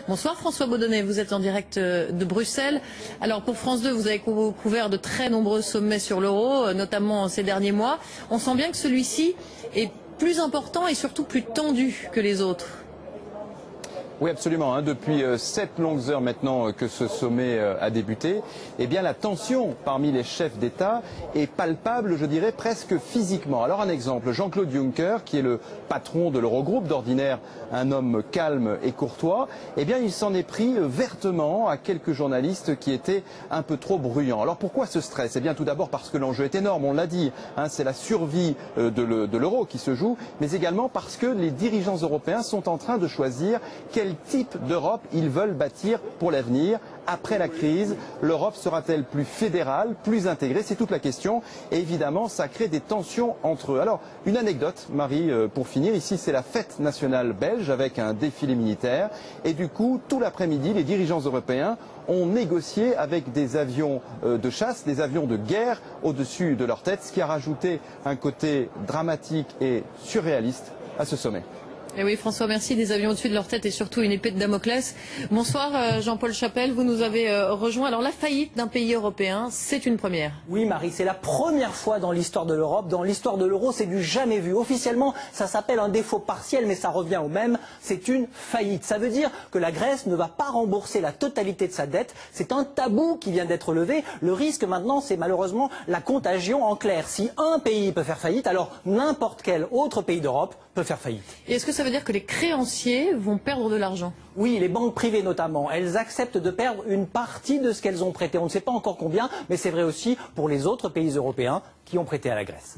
Bonsoir François Baudonnet, vous êtes en direct de Bruxelles. Alors pour France 2, vous avez couvert de très nombreux sommets sur l'euro, notamment ces derniers mois. On sent bien que celui-ci est plus important et surtout plus tendu que les autres. Oui, absolument. Depuis 7 longues heures maintenant que ce sommet a débuté, eh bien la tension parmi les chefs d'État est palpable, je dirais presque physiquement. Alors un exemple, Jean-Claude Juncker, qui est le patron de l'Eurogroupe, d'ordinaire un homme calme et courtois, eh bien il s'en est pris vertement à quelques journalistes qui étaient un peu trop bruyants. Alors pourquoi ce stress? Eh bien tout d'abord parce que l'enjeu est énorme, on l'a dit, c'est la survie de l'euro qui se joue, mais également parce que les dirigeants européens sont en train de choisir quel type d'Europe ils veulent bâtir pour l'avenir. Après la crise, l'Europe sera-t-elle plus fédérale, plus intégrée? C'est toute la question. Et évidemment, ça crée des tensions entre eux. Alors, une anecdote, Marie, pour finir. Ici, c'est la fête nationale belge avec un défilé militaire. Et du coup, tout l'après-midi, les dirigeants européens ont négocié avec des avions de chasse, des avions de guerre au-dessus de leur tête, ce qui a rajouté un côté dramatique et surréaliste à ce sommet. Et oui, François, merci. Des avions au-dessus de leur tête et surtout une épée de Damoclès. Bonsoir, Jean-Paul Chapelle. Vous nous avez rejoint. Alors, la faillite d'un pays européen, c'est une première. Oui, Marie, c'est la première fois dans l'histoire de l'Europe. Dans l'histoire de l'euro, c'est du jamais vu. Officiellement, ça s'appelle un défaut partiel, mais ça revient au même. C'est une faillite. Ça veut dire que la Grèce ne va pas rembourser la totalité de sa dette. C'est un tabou qui vient d'être levé. Le risque maintenant, c'est malheureusement la contagion. En clair, si un pays peut faire faillite, alors n'importe quel autre pays d'Europe peut faire faillite. Et est-ce que ça veut dire que les créanciers vont perdre de l'argent? Oui, les banques privées notamment, elles acceptent de perdre une partie de ce qu'elles ont prêté. On ne sait pas encore combien, mais c'est vrai aussi pour les autres pays européens qui ont prêté à la Grèce.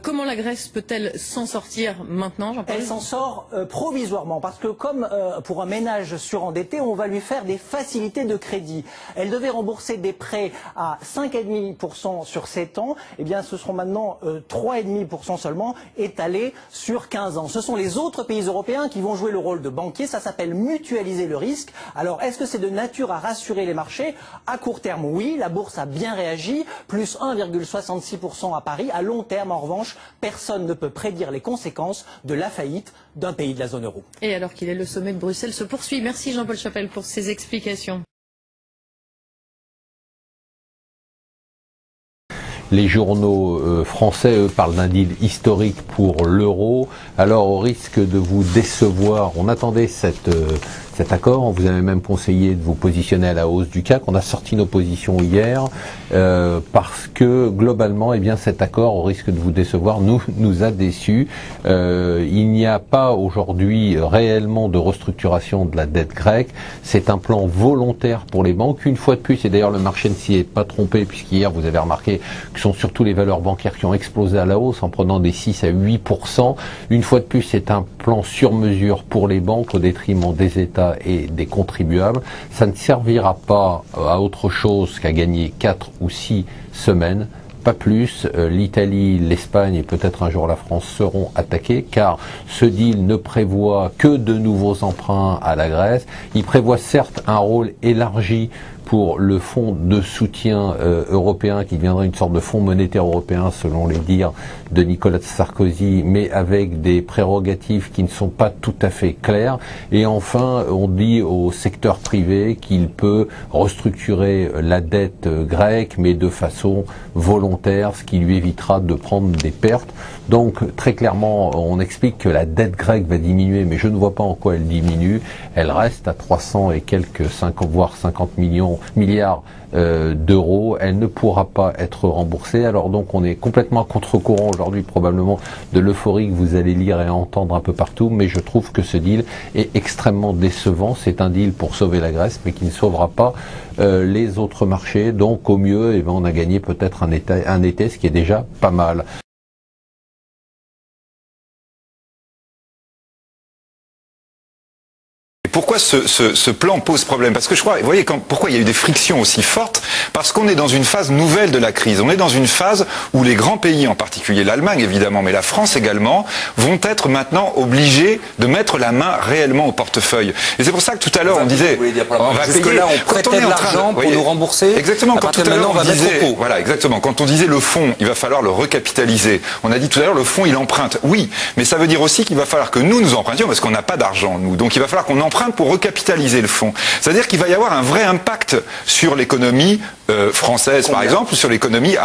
Comment la Grèce peut-elle s'en sortir maintenant, Jean-Paul? Elle s'en sort provisoirement, parce que comme pour un ménage surendetté, on va lui faire des facilités de crédit. Elle devait rembourser des prêts à 5,5% sur 7 ans, eh bien ce seront maintenant 3,5% seulement, étalés sur 15 ans. Ce sont les autres pays européens qui vont jouer le rôle de banquier, ça s'appelle mutualiser le risque. Alors est-ce que c'est de nature à rassurer les marchés? À court terme, oui, la bourse a bien réagi, plus 1,66% à Paris. À long terme, en revanche, personne ne peut prédire les conséquences de la faillite d'un pays de la zone euro. Et alors qu'il est, le sommet de Bruxelles se poursuit. Merci Jean-Paul Chapelle pour ces explications. Les journaux français, eux, parlent d'un deal historique pour l'euro. Alors, au risque de vous décevoir, on attendait cet accord. On vous avait même conseillé de vous positionner à la hausse du CAC. On a sorti nos positions hier parce que globalement, eh bien, cet accord, au risque de vous décevoir, nous a déçus. Il n'y a pas aujourd'hui réellement de restructuration de la dette grecque. C'est un plan volontaire pour les banques. Une fois de plus, et d'ailleurs le marché ne s'y est pas trompé, puisqu'hier vous avez remarqué que ce sont surtout les valeurs bancaires qui ont explosé à la hausse en prenant des 6 à 8%. Une fois de plus, c'est un plan sur mesure pour les banques au détriment des États et des contribuables. Ça ne servira pas à autre chose qu'à gagner 4 ou 6 semaines, pas plus. L'Italie, l'Espagne et peut-être un jour la France seront attaqués, car ce deal ne prévoit que de nouveaux emprunts à la Grèce. Il prévoit certes un rôle élargi pour le fonds de soutien européen qui deviendra une sorte de fonds monétaire européen selon les dires de Nicolas Sarkozy, mais avec des prérogatives qui ne sont pas tout à fait claires. Et enfin, on dit au secteur privé qu'il peut restructurer la dette grecque, mais de façon volontaire, ce qui lui évitera de prendre des pertes. Donc, très clairement, on explique que la dette grecque va diminuer, mais je ne vois pas en quoi elle diminue. Elle reste à 300 et quelques, voire 50 milliards d'euros. Elle ne pourra pas être remboursée. Alors donc, on est complètement à contre-courant aujourd'hui, probablement, de l'euphorie que vous allez lire et entendre un peu partout, mais je trouve que ce deal est extrêmement décevant. C'est un deal pour sauver la Grèce, mais qui ne sauvera pas les autres marchés. Donc, au mieux, eh bien, on a gagné peut-être un été, ce qui est déjà pas mal. Pourquoi ce plan pose problème? Parce que je crois, vous voyez, pourquoi il y a eu des frictions aussi fortes? Parce qu'on est dans une phase nouvelle de la crise. On est dans une phase où les grands pays, en particulier l'Allemagne évidemment, mais la France également, vont être maintenant obligés de mettre la main réellement au portefeuille. Et c'est pour ça que tout à l'heure on disait, on va payer. Là, on prêtait de l'argent pour nous rembourser. Exactement. Quand tout à l'heure on disait, voilà, exactement. Quand on disait le fonds, il va falloir le recapitaliser. On a dit tout à l'heure le fonds il emprunte. Oui, mais ça veut dire aussi qu'il va falloir que nous empruntions parce qu'on n'a pas d'argent nous. Donc il va falloir qu'on emprunte simple pour recapitaliser le fonds. C'est-à-dire qu'il va y avoir un vrai impact sur l'économie française, par exemple, ou sur l'économie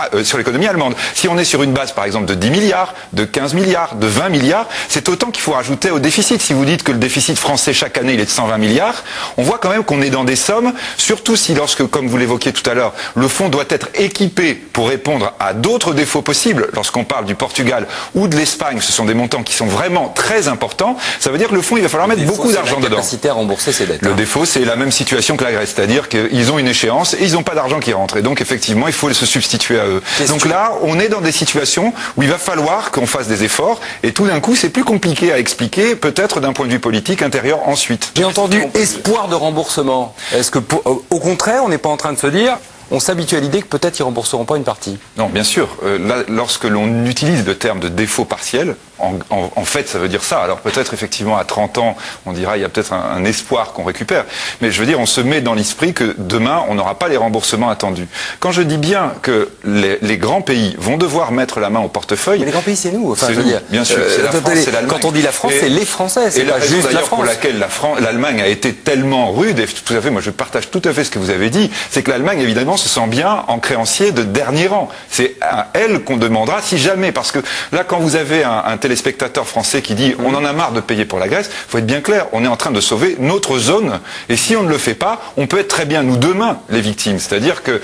allemande. Si on est sur une base, par exemple, de 10 milliards, de 15 milliards, de 20 milliards, c'est autant qu'il faut rajouter au déficit. Si vous dites que le déficit français chaque année, il est de 120 milliards, on voit quand même qu'on est dans des sommes, surtout si lorsque, comme vous l'évoquiez tout à l'heure, le fonds doit être équipé pour répondre à d'autres défauts possibles. Lorsqu'on parle du Portugal ou de l'Espagne, ce sont des montants qui sont vraiment très importants. Ça veut dire que le fonds, il va falloir mettre beaucoup d'argent dedans. La capacité à rembourser ses dettes. Le défaut, c'est la même situation que la Grèce, c'est-à-dire qu'ils ont une échéance et ils n'ont pas d'argent qui rentre. Et donc, effectivement, il faut se substituer à eux. Donc là, on est dans des situations où il va falloir qu'on fasse des efforts et tout d'un coup, c'est plus compliqué à expliquer, peut-être d'un point de vue politique intérieur ensuite. J'ai entendu espoir de remboursement. Est-ce que, au contraire, on n'est pas en train de se dire... On s'habitue à l'idée que peut-être ils ne rembourseront pas une partie. Non, bien sûr. Là, lorsque l'on utilise le terme de défaut partiel, en fait, ça veut dire ça. Alors peut-être effectivement à 30 ans, on dira il y a peut-être un espoir qu'on récupère. Mais je veux dire, on se met dans l'esprit que demain, on n'aura pas les remboursements attendus. Quand je dis bien que les grands pays vont devoir mettre la main au portefeuille... Mais les grands pays, c'est nous. Enfin, c'est nous, bien sûr. C'est la France, c'est l'Allemagne. Quand on dit la France, c'est les Français. C'est pas juste la France. Pour laquelle l'Allemagne a été tellement rude, et tout à fait, moi je partage tout à fait ce que vous avez dit, c'est que l'Allemagne, évidemment, se sent bien en créancier de dernier rang. C'est à elle qu'on demandera si jamais, parce que là, quand vous avez un téléspectateur français qui dit on en a marre de payer pour la Grèce, il faut être bien clair, on est en train de sauver notre zone, et si on ne le fait pas, on peut être très bien, nous, demain, les victimes. C'est-à-dire que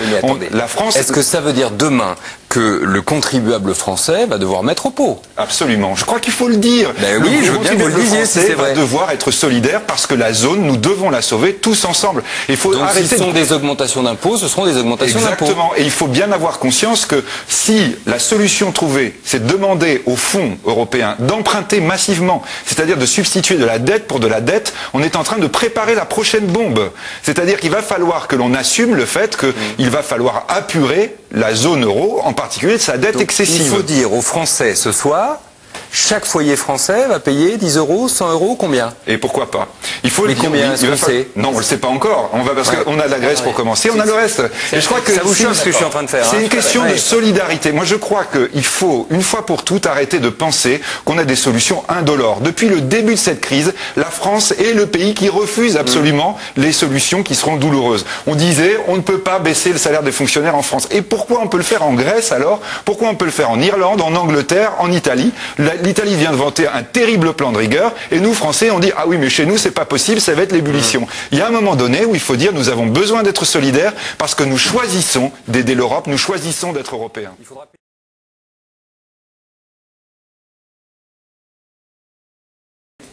la France... Est-ce que ça veut dire demain que le contribuable français va devoir mettre au pot? Absolument. Je crois qu'il faut le dire. Ben oui, je veux bien que vous le disiez, si c'est vrai. Va devoir être solidaire parce que la zone, nous devons la sauver tous ensemble. Il faut donc arrêter. Ce sont des augmentations d'impôts, ce seront des augmentations d'impôts. Exactement. Et il faut bien avoir conscience que si la solution trouvée, c'est de demander aux fonds européens d'emprunter massivement, c'est-à-dire de substituer de la dette pour de la dette, on est en train de préparer la prochaine bombe. C'est-à-dire qu'il va falloir que l'on assume le fait qu'il va falloir apurer la zone euro, en particulier de sa dette excessive. Il faut dire aux Français ce soir, chaque foyer français va payer 10 euros, 100 euros, combien? Et pourquoi pas? Il faut le dire. Combien est-ce qu'on sait? Non, on le sait pas encore. On va parce qu'on a de la Grèce pour commencer, on a le reste. Et je crois que ça vous choque ce que je suis en train de faire. C'est une question de solidarité. Moi, je crois qu'il faut, une fois pour toutes, arrêter de penser qu'on a des solutions indolores. Depuis le début de cette crise, la France est le pays qui refuse absolument les solutions qui seront douloureuses. On disait, on ne peut pas baisser le salaire des fonctionnaires en France. Et pourquoi on peut le faire en Grèce alors? Pourquoi on peut le faire en Irlande, en Angleterre, en Italie? L'Italie vient de vanter un terrible plan de rigueur et nous, Français, on dit ah oui, mais chez nous, c'est pas possible, ça va être l'ébullition. Il y a un moment donné où il faut dire nous avons besoin d'être solidaires parce que nous choisissons d'aider l'Europe, nous choisissons d'être européens.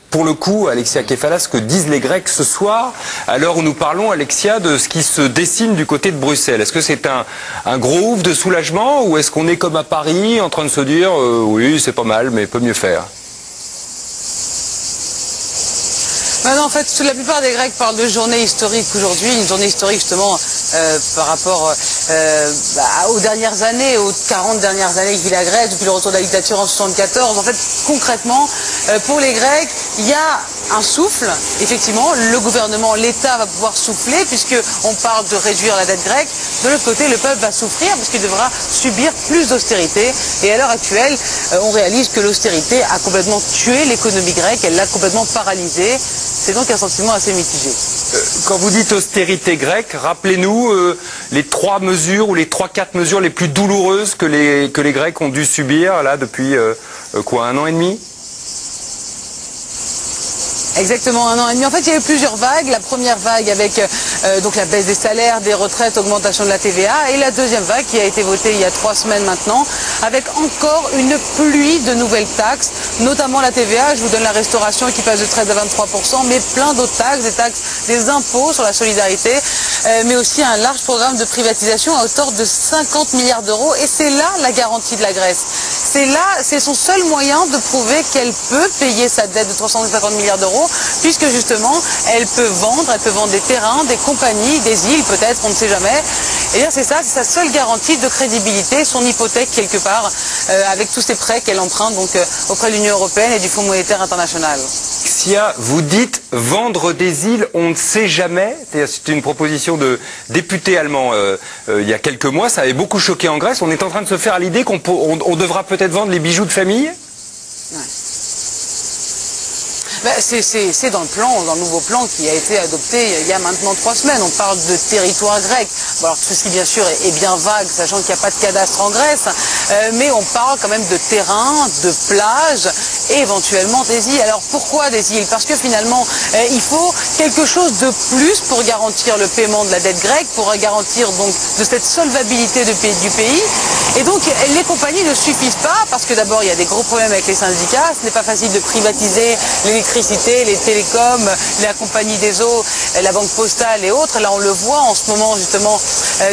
Pour le coup, Alexia Kefalas, ce que disent les Grecs ce soir, à l'heure où nous parlons, Alexia, de ce qui se dessine du côté de Bruxelles. Est-ce que c'est un gros ouf de soulagement ou est-ce qu'on est comme à Paris en train de se dire oui, c'est pas mal, mais peut mieux faire? Non, en fait, la plupart des Grecs parlent de journée historique aujourd'hui, une journée historique justement par rapport aux dernières années, aux 40 dernières années que vit la Grèce, depuis le retour de la dictature en 74. En fait, concrètement, pour les Grecs, il y a un souffle. Effectivement, le gouvernement, l'État va pouvoir souffler puisqu'on parle de réduire la dette grecque. De l'autre côté, le peuple va souffrir parce qu'il devra subir plus d'austérité. Et à l'heure actuelle, on réalise que l'austérité a complètement tué l'économie grecque, elle l'a complètement paralysée. C'est donc un sentiment assez mitigé. Quand vous dites austérité grecque, rappelez-nous les 3 mesures ou les 3-4 mesures les plus douloureuses que les Grecs ont dû subir là depuis quoi, 1 an et demi? Exactement, 1 an et demi. En fait, il y a eu plusieurs vagues. La première vague avec donc la baisse des salaires, des retraites, augmentation de la TVA. Et la deuxième vague qui a été votée il y a 3 semaines maintenant, avec encore une pluie de nouvelles taxes, notamment la TVA. Je vous donne la restauration qui passe de 13 à 23%, mais plein d'autres taxes, des impôts sur la solidarité, mais aussi un large programme de privatisation à hauteur de 50 milliards d'euros. Et c'est là la garantie de la Grèce. C'est son seul moyen de prouver qu'elle peut payer sa dette de 350 milliards d'euros. Puisque justement, elle peut vendre des terrains, des compagnies, des îles peut-être, on ne sait jamais. Et bien c'est ça, c'est sa seule garantie de crédibilité, son hypothèque quelque part, avec tous ces prêts qu'elle emprunte donc auprès de l'Union européenne et du Fonds monétaire international. Sia, vous dites vendre des îles, on ne sait jamais. C'est une proposition de député allemand il y a quelques mois, ça avait beaucoup choqué en Grèce. On est en train de se faire à l'idée qu'on devra peut-être vendre les bijoux de famille? Ouais. C'est dans le nouveau plan qui a été adopté il y a maintenant 3 semaines. On parle de territoire grec. Bon, alors tout ceci bien sûr est bien vague, sachant qu'il n'y a pas de cadastre en Grèce, mais on parle quand même de terrain, de plage et éventuellement des îles. Alors pourquoi des îles? Parce que finalement il faut quelque chose de plus pour garantir le paiement de la dette grecque, pour garantir donc de cette solvabilité du pays. Et donc les compagnies ne suffisent pas, parce que d'abord il y a des gros problèmes avec les syndicats, ce n'est pas facile de privatiser l'électricité, les télécoms, la compagnie des eaux, la banque postale et autres. Là on le voit en ce moment justement,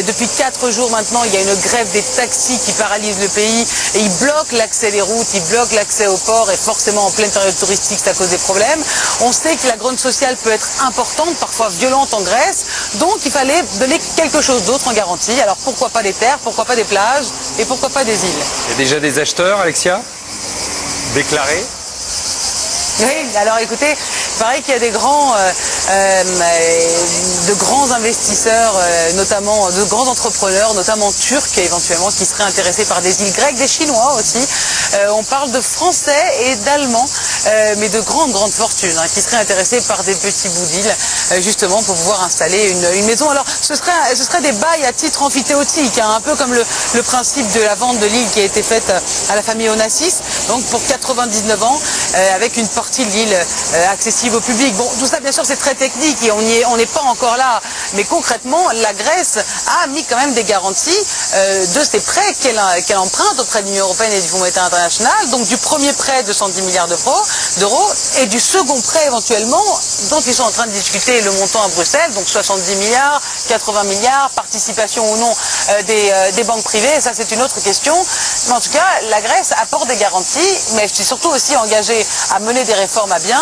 depuis 4 jours maintenant, il y a une grève des taxis qui paralyse le pays et ils bloquent l'accès des routes, ils bloquent l'accès au port et forcément en pleine période touristique ça cause des problèmes. On sait que la grogne sociale peut être importante, parfois violente en Grèce, donc il fallait donner quelque chose d'autre en garantie. Alors pourquoi pas des terres, pourquoi pas des plages et pourquoi pas des îles? Il y a déjà des acheteurs, Alexia, déclarés? Oui, alors écoutez, il paraît qu'il y a de grands investisseurs, notamment de grands entrepreneurs, notamment turcs éventuellement, qui seraient intéressés par des îles grecques, des Chinois aussi. On parle de Français et d'Allemands, mais de grandes fortunes, qui seraient intéressés par des petits bouts d'îles, justement pour pouvoir installer une maison. Alors ce serait des bails à titre amphithéotique, un peu comme le principe de la vente de l'île qui a été faite à la famille Onassis, donc pour 99 ans, avec une partie de l'île accessible au public. Bon, tout ça bien sûr c'est très technique et on n'est pas encore là, mais concrètement la Grèce a mis quand même des garanties de ces prêts qu'elle emprunte auprès de l'Union européenne et du Fonds monétaire international, donc du premier prêt de 110 milliards d'euros et du second prêt éventuellement dont ils sont en train de discuter le montant à Bruxelles, donc 70 milliards, 80 milliards, participation ou non des banques privées, ça c'est une autre question, mais en tout cas la Grèce apporte des garanties, mais je suis surtout aussi engagée à mener des réformes à bien,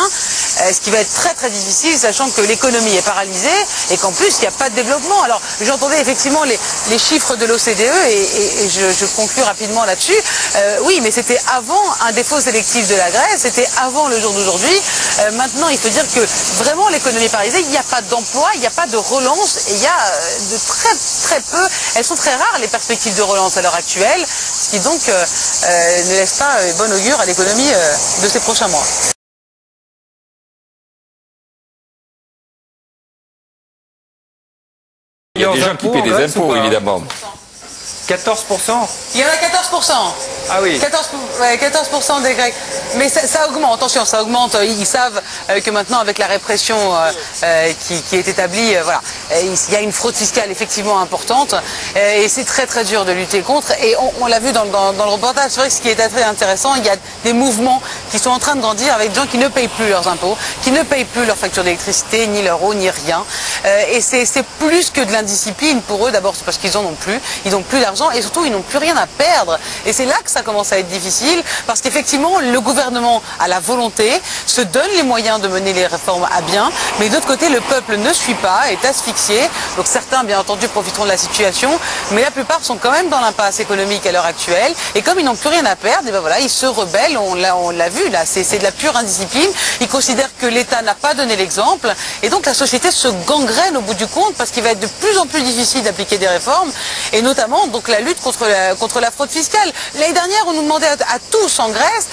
ce qui va être très difficile, sachant que l'économie est paralysée et qu'en plus il n'y a pas de développement. Alors j'entendais effectivement les chiffres de l'OCDE et je conclue rapidement là-dessus. Oui, mais c'était avant un défaut sélectif de la Grèce, c'était avant le jour d'aujourd'hui. Maintenant il faut dire que vraiment l'économie est paralysée, il n'y a pas d'emploi, il n'y a pas de relance et il y a de très peu, elles sont très rares les perspectives de relance à l'heure actuelle, ce qui donc ne laisse pas bon augure à l'économie de ces prochains mois. Il y a des gens qui paient des impôts, évidemment. 14%? Il y en a 14%. Ah oui. 14% des Grecs. Mais ça augmente, attention, ça augmente. Ils savent que maintenant, avec la répression qui est établie, voilà, il y a une fraude fiscale effectivement importante. Et c'est très dur de lutter contre. Et on l'a vu dans le reportage. C'est vrai que ce qui est très intéressant, il y a des mouvements qui sont en train de grandir avec des gens qui ne payent plus leurs impôts, qui ne payent plus leurs factures d'électricité, ni leur eau, ni rien. Et c'est plus que de l'indiscipline pour eux. D'abord, c'est parce qu'ils en ont plus. Ils n'ont plus d'argent et surtout, ils n'ont plus rien à perdre. Et c'est là que ça commence à être difficile parce qu'effectivement, le gouvernement a la volonté, se donne les moyens de mener les réformes à bien, mais d'autre côté, le peuple ne suit pas, est asphyxié. Donc certains, bien entendu, profiteront de la situation, mais la plupart sont quand même dans l'impasse économique à l'heure actuelle. Et comme ils n'ont plus rien à perdre, et ben voilà, ils se rebellent. On l'a vu là, c'est de la pure indiscipline. Ils considèrent que l'État n'a pas donné l'exemple, et donc la société se gangrène au bout du compte parce qu'il va être de plus en plus difficile d'appliquer des réformes, et notamment donc la lutte contre la fraude fiscale. L'année dernière, on nous demandait à tous en Grèce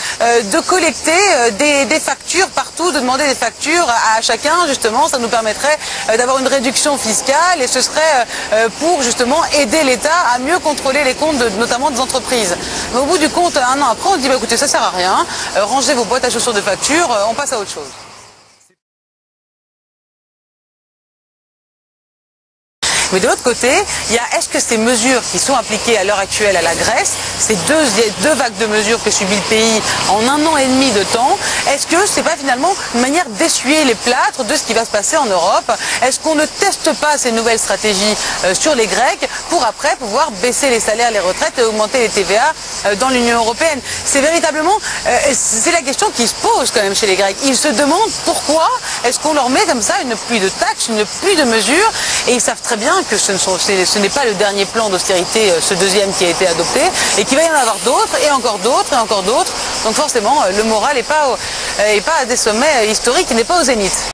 de collecter des factures partout, de demander des factures à chacun, justement, ça nous permettrait d'avoir une réduction fiscale et ce serait pour justement aider l'État à mieux contrôler les comptes notamment des entreprises. Mais au bout du compte, un an après, on dit bah, écoutez, ça sert à rien, rangez vos boîtes à chaussures de factures, on passe à autre chose. Mais de l'autre côté, il y a est-ce que ces mesures qui sont appliquées à l'heure actuelle à la Grèce, ces deux vagues de mesures que subit le pays en 1 an et demi de temps, est-ce que c'est pas finalement une manière d'essuyer les plâtres de ce qui va se passer en Europe? Est-ce qu'on ne teste pas ces nouvelles stratégies sur les Grecs pour après pouvoir baisser les salaires, les retraites et augmenter les TVA dans l'Union européenne? C'est véritablement, c'est la question qui se pose quand même chez les Grecs. Ils se demandent pourquoi est-ce qu'on leur met comme ça une pluie de taxes, une pluie de mesures, et ils savent très bien que ce n'est pas le dernier plan d'austérité, ce deuxième qui a été adopté, et qu'il va y en avoir d'autres, et encore d'autres, et encore d'autres. Donc forcément, le moral n'est pas à des sommets historiques, il n'est pas au zénith.